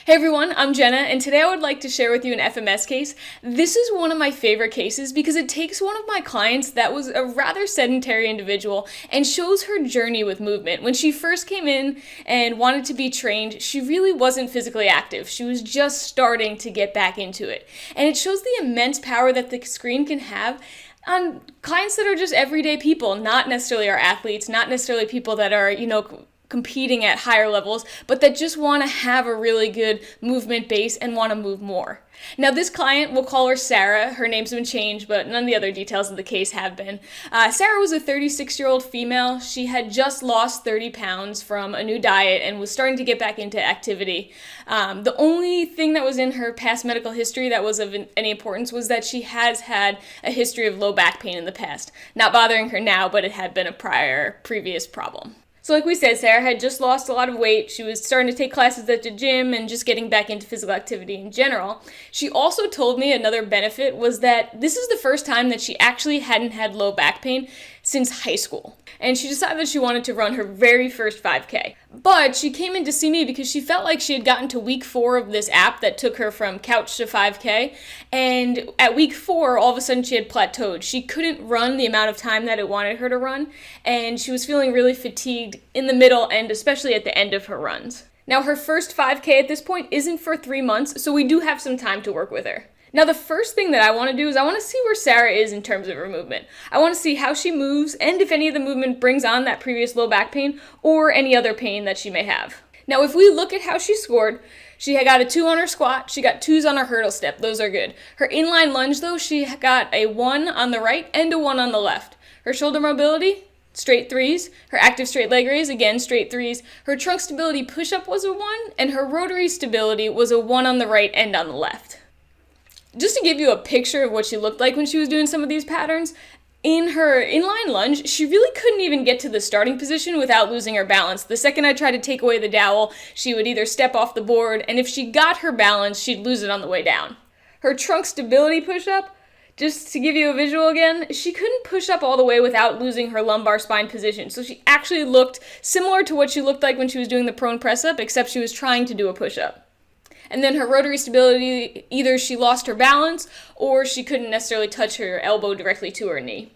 Hey everyone, I'm Jenna, and today I would like to share with you an FMS case. This is one of my favorite cases because it takes one of my clients that was a rather sedentary individual and shows her journey with movement. When she first came in and wanted to be trained, she really wasn't physically active. She was just starting to get back into it. And it shows the immense power that the screen can have on clients that are just everyday people, not necessarily our athletes, not necessarily people that are, competing at higher levels, but that just want to have a really good movement base and want to move more. Now this client, we'll call her Sarah. Her name's been changed, but none of the other details of the case have been. Sarah was a 36-year-old female. She had just lost 30 pounds from a new diet and was starting to get back into activity. The only thing that was in her past medical history that was of any importance was that she has had a history of low back pain in the past. Not bothering her now, but it had been a previous problem. So like we said, Sarah had just lost a lot of weight. She was starting to take classes at the gym and just getting back into physical activity in general. She also told me another benefit was that this is the first time that she actually hadn't had low back pain since high school. And she decided that she wanted to run her very first 5K. But she came in to see me because she felt like she had gotten to week 4 of this app that took her from couch to 5K. And at week 4, all of a sudden she had plateaued. She couldn't run the amount of time that it wanted her to run. And she was feeling really fatigued in the middle and especially at the end of her runs. Now her first 5K at this point isn't for 3 months, so we do have some time to work with her. Now the first thing that I want to do is I want to see where Sarah is in terms of her movement. I want to see how she moves and if any of the movement brings on that previous low back pain or any other pain that she may have. Now if we look at how she scored, she had got a 2 on her squat, she got 2s on her hurdle step, those are good. Her inline lunge though, she got a 1 on the right and a 1 on the left. Her shoulder mobility, straight 3s. Her active straight leg raise, again, straight 3s. Her trunk stability push-up was a 1, and her rotary stability was a 1 on the right and on the left. Just to give you a picture of what she looked like when she was doing some of these patterns, in her inline lunge, she really couldn't even get to the starting position without losing her balance. The second I tried to take away the dowel, she would either step off the board, and if she got her balance, she'd lose it on the way down. Her trunk stability push-up, just to give you a visual again, she couldn't push up all the way without losing her lumbar spine position. So she actually looked similar to what she looked like when she was doing the prone press-up, except she was trying to do a push-up. And then her rotary stability, either she lost her balance or she couldn't necessarily touch her elbow directly to her knee.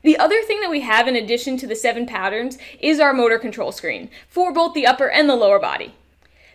The other thing that we have in addition to the 7 patterns is our motor control screen for both the upper and the lower body.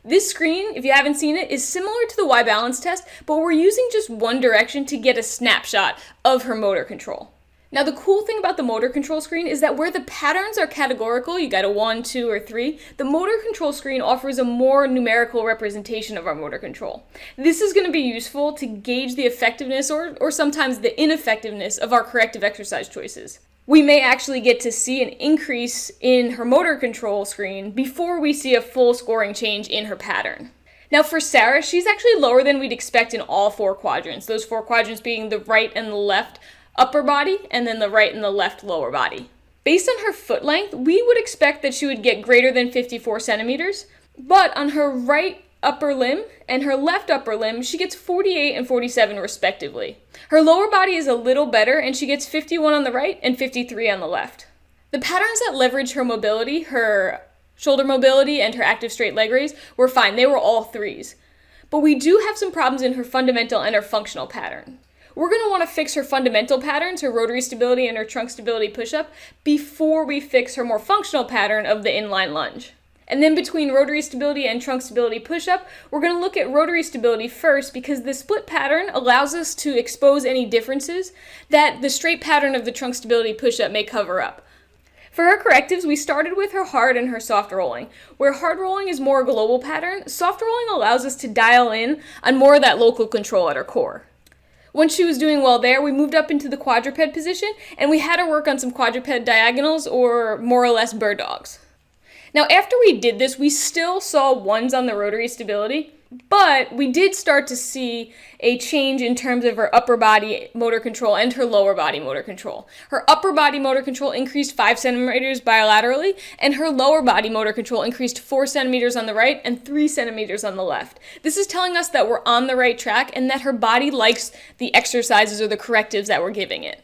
This screen, if you haven't seen it, is similar to the Y-balance test, but we're using just one direction to get a snapshot of her motor control. Now the cool thing about the motor control screen is that where the patterns are categorical, you got a 1, 2, or 3, the motor control screen offers a more numerical representation of our motor control. This is going to be useful to gauge the effectiveness or sometimes the ineffectiveness of our corrective exercise choices. We may actually get to see an increase in her motor control screen before we see a full scoring change in her pattern. Now for Sarah, she's actually lower than we'd expect in all 4 quadrants, those 4 quadrants being the right and the left upper body, and then the right and the left lower body. Based on her foot length, we would expect that she would get greater than 54 centimeters, but on her right upper limb and her left upper limb, she gets 48 and 47 respectively. Her lower body is a little better, and she gets 51 on the right and 53 on the left. The patterns that leverage her mobility, her shoulder mobility and her active straight leg raise, were fine. They were all 3s. But we do have some problems in her fundamental and her functional pattern. We're going to want to fix her fundamental patterns, her rotary stability and her trunk stability push-up, before we fix her more functional pattern of the inline lunge. And then between rotary stability and trunk stability push-up, we're going to look at rotary stability first because the split pattern allows us to expose any differences that the straight pattern of the trunk stability push-up may cover up. For her correctives, we started with her hard and her soft rolling. Where hard rolling is more a global pattern, soft rolling allows us to dial in on more of that local control at her core. Once she was doing well there, we moved up into the quadruped position, and we had her work on some quadruped diagonals, or more or less bird dogs. Now, after we did this, we still saw 1s on the rotary stability, but we did start to see a change in terms of her upper body motor control and her lower body motor control. Her upper body motor control increased 5 centimeters bilaterally, and her lower body motor control increased 4 centimeters on the right and 3 centimeters on the left. This is telling us that we're on the right track and that her body likes the exercises or the correctives that we're giving it.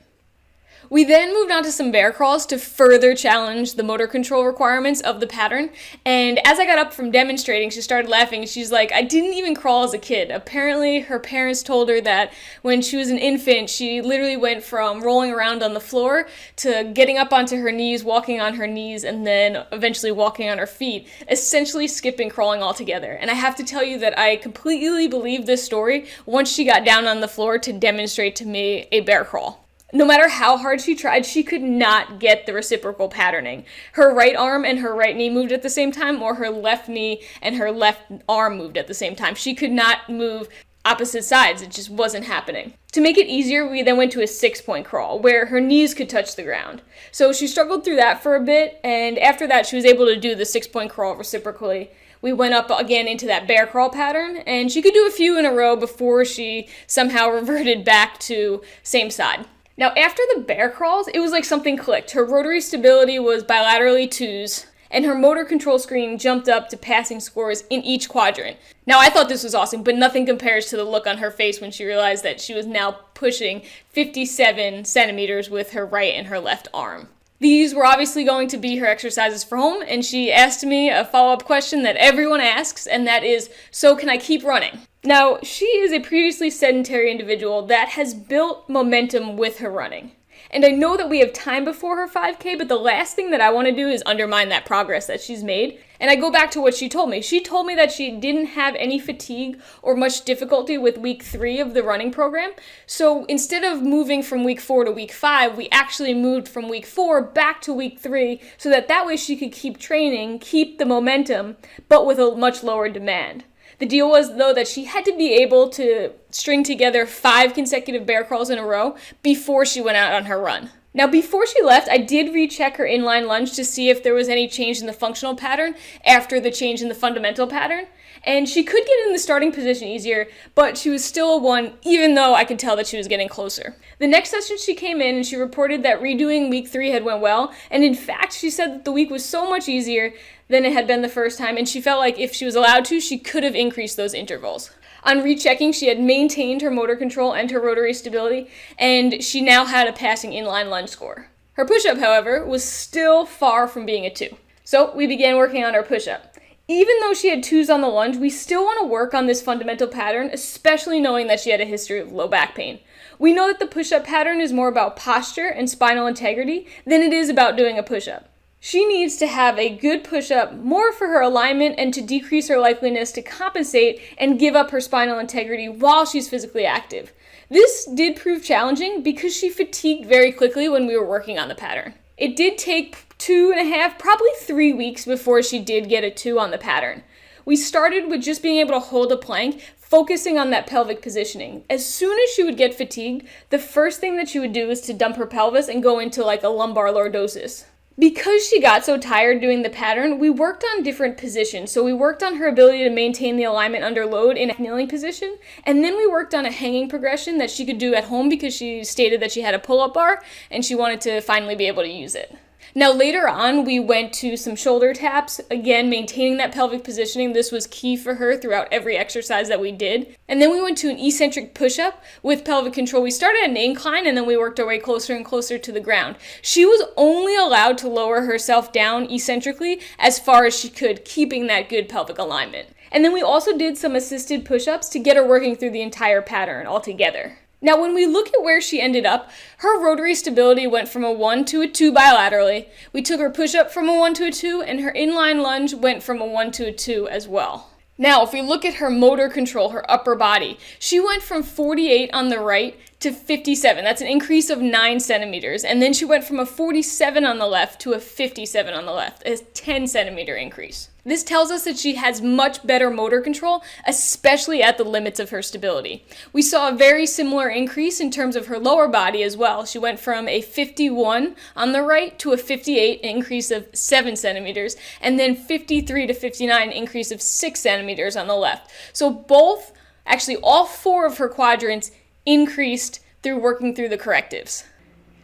We then moved on to some bear crawls to further challenge the motor control requirements of the pattern. And as I got up from demonstrating, she started laughing. She's like, I didn't even crawl as a kid. Apparently, her parents told her that when she was an infant, she literally went from rolling around on the floor to getting up onto her knees, walking on her knees, and then eventually walking on her feet, essentially skipping crawling altogether. And I have to tell you that I completely believed this story once she got down on the floor to demonstrate to me a bear crawl. No matter how hard she tried, she could not get the reciprocal patterning. Her right arm and her right knee moved at the same time, or her left knee and her left arm moved at the same time. She could not move opposite sides. It just wasn't happening. To make it easier, we then went to a 6-point crawl, where her knees could touch the ground. So she struggled through that for a bit, and after that, she was able to do the 6-point crawl reciprocally. We went up again into that bear crawl pattern, and she could do a few in a row before she somehow reverted back to same side. Now, after the bear crawls, it was like something clicked. Her rotary stability was bilaterally 2s, and her motor control screen jumped up to passing scores in each quadrant. Now, I thought this was awesome, but nothing compares to the look on her face when she realized that she was now pushing 57 centimeters with her right and her left arm. These were obviously going to be her exercises for home, and she asked me a follow-up question that everyone asks, and that is, so can I keep running? Now, she is a previously sedentary individual that has built momentum with her running. And I know that we have time before her 5K, but the last thing that I want to do is undermine that progress that she's made. And I go back to what she told me. She told me that she didn't have any fatigue or much difficulty with week 3 of the running program. So instead of moving from week 4 to week 5, we actually moved from week 4 back to week 3 so that way she could keep training, keep the momentum, but with a much lower demand. The deal was, though, that she had to be able to string together 5 consecutive bear crawls in a row before she went out on her run. Now, before she left, I did recheck her inline lunge to see if there was any change in the functional pattern after the change in the fundamental pattern. And she could get in the starting position easier, but she was still a 1, even though I could tell that she was getting closer. The next session she came in and she reported that redoing week 3 had went well. And in fact, she said that the week was so much easier than it had been the first time, and she felt like if she was allowed to, she could have increased those intervals. On rechecking, she had maintained her motor control and her rotary stability, and she now had a passing inline lunge score. Her push-up, however, was still far from being a 2. So we began working on her push-up. Even though she had 2s on the lunge, we still want to work on this fundamental pattern, especially knowing that she had a history of low back pain. We know that the push-up pattern is more about posture and spinal integrity than it is about doing a push-up. She needs to have a good push-up, more for her alignment and to decrease her likeliness to compensate and give up her spinal integrity while she's physically active. This did prove challenging because she fatigued very quickly when we were working on the pattern. It did take 2.5, probably 3 weeks before she did get a 2 on the pattern. We started with just being able to hold a plank, focusing on that pelvic positioning. As soon as she would get fatigued, the first thing that she would do is to dump her pelvis and go into like a lumbar lordosis. Because she got so tired doing the pattern, we worked on different positions. So we worked on her ability to maintain the alignment under load in a kneeling position, and then we worked on a hanging progression that she could do at home because she stated that she had a pull-up bar and she wanted to finally be able to use it. Now later on, we went to some shoulder taps, again maintaining that pelvic positioning. This was key for her throughout every exercise that we did. And then we went to an eccentric push-up with pelvic control. We started at an incline and then we worked our way closer and closer to the ground. She was only allowed to lower herself down eccentrically as far as she could, keeping that good pelvic alignment. And then we also did some assisted push-ups to get her working through the entire pattern altogether. Now, when we look at where she ended up, her rotary stability went from a 1 to a 2 bilaterally. We took her push-up from a 1 to a 2, and her inline lunge went from a 1 to a 2 as well. Now, if we look at her motor control, her upper body, she went from 48 on the right to 57. That's an increase of 9 centimeters. And then she went from a 47 on the left to a 57 on the left, a 10 centimeter increase. This tells us that she has much better motor control, especially at the limits of her stability. We saw a very similar increase in terms of her lower body as well. She went from a 51 on the right to a 58, an increase of 7 centimeters, and then 53 to 59, an increase of 6 centimeters on the left. So both, actually all 4 of her quadrants increased through working through the correctives.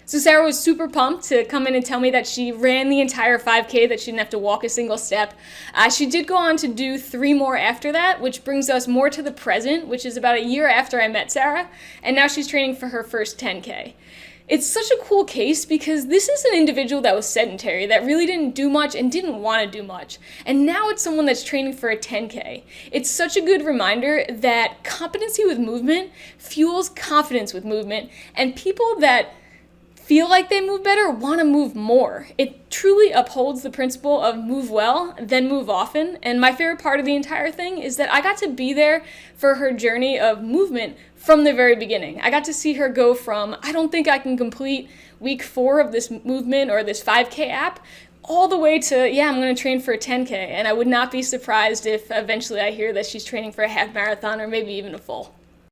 So Sarah was super pumped to come in and tell me that she ran the entire 5K, that she didn't have to walk a single step. She did go on to do 3 more after that, which brings us more to the present, which is about a year after I met Sarah, and now she's training for her first 10K. It's such a cool case because this is an individual that was sedentary, that really didn't do much and didn't want to do much. And now it's someone that's training for a 10K. It's such a good reminder that competency with movement fuels confidence with movement, and people that feel like they move better want to move more. It truly upholds the principle of move well, then move often. And my favorite part of the entire thing is that I got to be there for her journey of movement from the very beginning. I got to see her go from, I don't think I can complete week 4 of this movement or this 5K app, all the way to, yeah, I'm going to train for a 10K. And I would not be surprised if eventually I hear that she's training for a half marathon or maybe even a full.